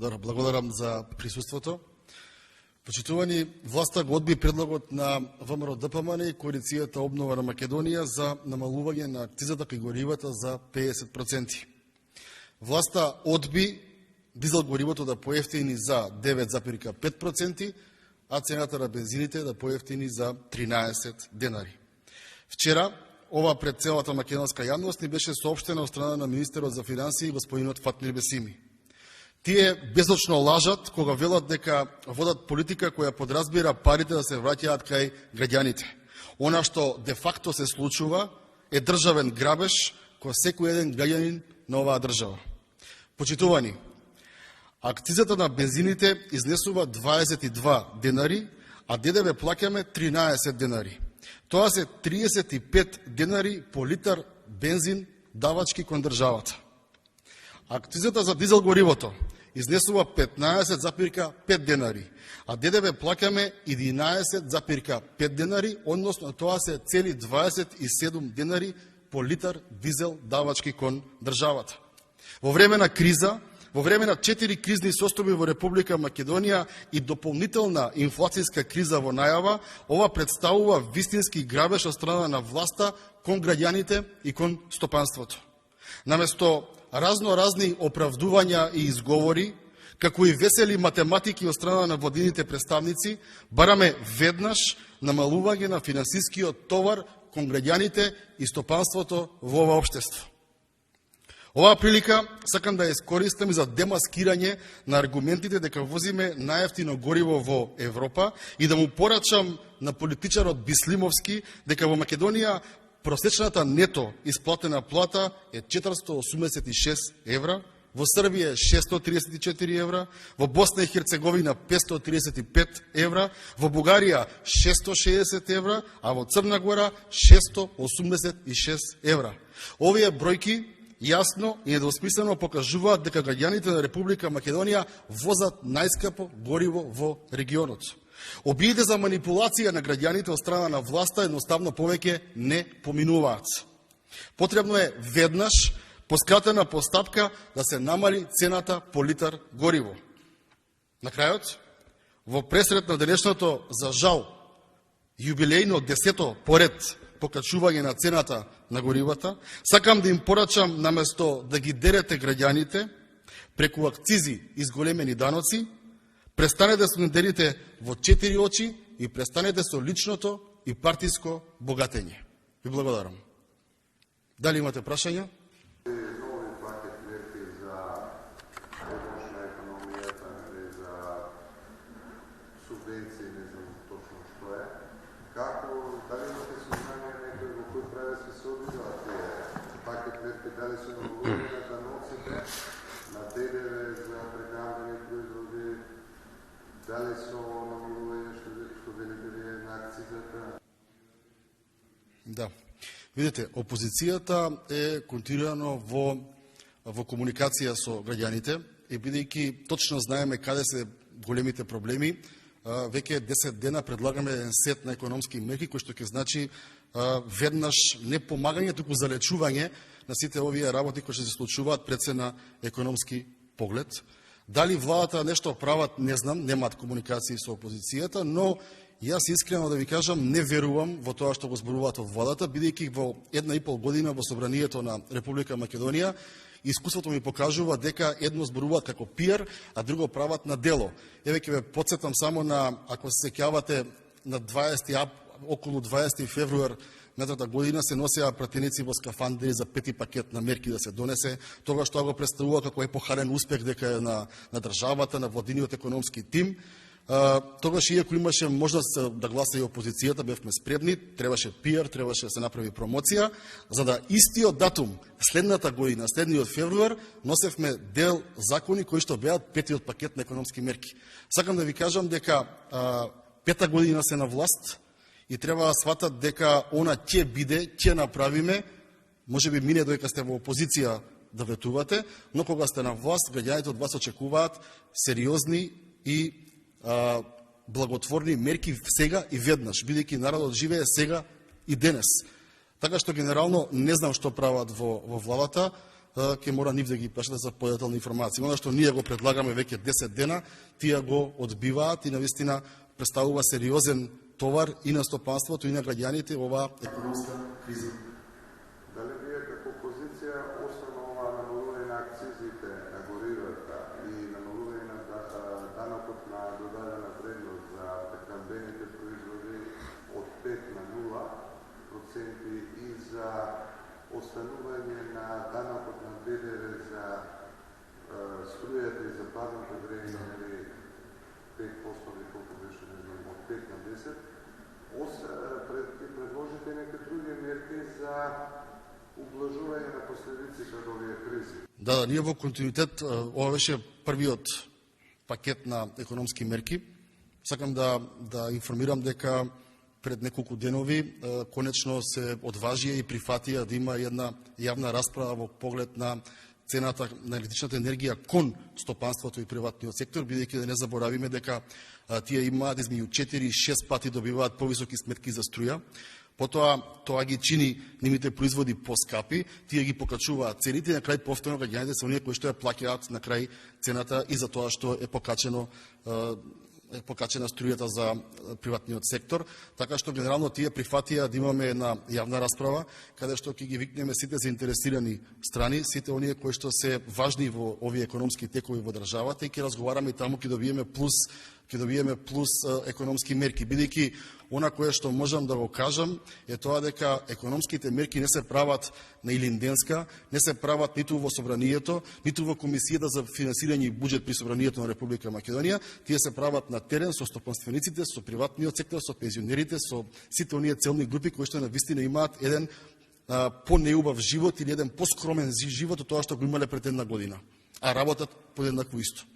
Добро, благодарам за присуството. Почитувани, власта го одби предлогот на ВМРО ДПМН и коалицијата Обнова на Македонија за намалување на акцизата кај горивата за 50%. Власта одби дизел горивото да поевтини за 9,5%, а цената на бензините да поевтини за 13 денари. Вчера, ова пред целата македонска јавност ни беше соопштено од страна на министерот за финансии господинот Фатмир Бесими. Тие безочно лажат кога велат дека водат политика која подразбира парите да се враќаат кај граѓаните. Она што де факто се случува е државен грабеж кој секој еден граѓанин на оваа држава. Почитувани, акцизата на бензините изнесува 22 денари, а ДДВ плаќаме 13 денари. Тоа се 35 денари по литар бензин давачки кон државата. Акцизата за дизел горивото изнесува 15,5 денари, а ДДВ плаќаме 11,5 денари, односно тоа се цели 27 денари по литар дизел давачки кон државата. Во време на криза, во време на 4 кризни состојби во Република Македонија и дополнителна инфлацијска криза во најава, ова представува вистински грабеж од страна на власта кон граѓаните и кон стопанството. Наместо разни оправдувања и изговори, како и весели математики од страна на владините представници, бараме веднаш намалување на финансискиот товар кон граѓаните и стопанството во ова општество. Оваа прилика сакам да ја искористам за демаскирање на аргументите дека возиме најевтино гориво во Европа и да му порачам на политичарот Бислимовски дека во Македонија просечната нето исплатена плата е 486 евра, во Србија е 634 евра, во Босна и Херцеговина 535 евра, во Бугарија 660 евра, а во Црна Гора 686 евра. Овие бројки јасно и недвосмислено покажуваат дека граѓаните на Република Македонија возат најскапо гориво во регионот. Обидите за манипулација на граѓаните од страна на власта едноставно повеќе не поминуваат. Потребно е веднаш по скратена постапка да се намали цената по литар гориво. На крајот, во пресрет на денешното, за жал, јубилејно 10-то поред покачување на цената на горивата, сакам да им порачам наместо да ги дерете граѓаните преку акцизи и зголемени даноци, престанете да се дерите во 4 очи и престанете со личното и партиско богатење. Ви благодарам. Дали имате прашања? Нови пакет мерки за помош на економијата или за субвенции, не знам точно што е. Како, дали имате сознание некој во кој правец се одвижуваат тие пакет мерки, дали се намалување на даноците, на ДДВ за прехранбени производи, дали се намалување што велите вие на акцизата? Да. Видите, опозицијата е континуирано во комуникација со граѓаните и бидејќи точно знаеме каде се големите проблеми, веќе 10 дена предлагаме еден сет на економски мерки кои што ќе значи веднаш не помагање, туку залечување на сите овие работи кои што се случуваат пред се на економски поглед. Дали владата нешто прават, не знам, немаат комуникации со опозицијата, но јас искрено да ви кажам, не верувам во тоа што го зборуваат од владата, бидејќи во 1,5 година во собранието на Република Македонија, искуството ми покажува дека едно зборуваат како пиар, а друго прават на дело. Еве ќе ве потсетам само на, ако се сеќавате, на околу 20 февруар минатата година се носеа пратеници во скафандри за 5 пакет на мерки да се донесе, тогаш тоа го представува како епохален успех дека е на државата, на владиниот економски тим. Тогаш иако имаше можност да гласа и опозицијата, бевме спремни, требаше пиар, требаше да се направи промоција, за да истиот датум, следната година, следниот февруар, носевме дел закони кои што беат петиот пакет на економски мерки. Сакам да ви кажам дека пета година се на власт и треба да сватат дека она ќе биде, ќе направиме, може би мине додека сте во опозиција да ветувате, но кога сте на власт, граѓаните од вас очекуваат сериозни и благотворни мерки сега и веднаш, бидејќи народот живее сега и денес. Така што генерално не знам што прават во владата, ќе мора нив да ги прашате за подетални информации. Оно што ние го предлагаме веќе 10 дена, тие го одбиваат и навистина представува сериозен товар и на стопанството и на граѓаните оваа економска криза. Дали вие како позиција основно ова намалување на акцизите на горивата и намалување на данокот на додадена вредност за прехранбените производи од 5 на 0% и за останување на данокот на ДДВ за струјата и за парното грејење 5% или колку беше, не знам, од 5 на 10, предложите некои други мерки за ублажување на последиците од овие кризи. Да, ние во континуитет, ова беше првиот пакет на економски мерки. Сакам да информирам дека пред неколку денови конечно се одважија и прифатија да има една јавна расправа во поглед на цената на електричната енергија кон стопанството и приватниот сектор, бидејќи да не заборавиме дека тие имаат измеѓу 4 и 6 пати добиваат повисоки сметки за струја. Потоа тоа ги чини нивните производи поскапи, тие ги покачуваат цените и на крај повторно граѓаните се оние кои што ја плаќаат на крај цената и за тоа што е покачена струјата за приватниот сектор, така што генерално тие прифатија да имаме една јавна расправа, каде што ќе ги викнеме сите заинтересирани страни, сите оние кои што се важни во овие економски текови во државата и ќе разговараме и таму ќе добиеме плюс економски мерки, бидејќи она кое што можам да го кажам е тоа дека економските мерки не се прават на Илинденска, не се прават ниту во Собранието, ниту во Комисијата за финансирање и буџет при Собранието на Република Македонија, тие се прават на терен со стопанствениците, со приватниот сектор, со пензионерите, со сите оние целни групи кои што навистина имаат еден по-неубав живот или еден поскромен живот од тоа што го имале пред една година, а работат подеднакво исто.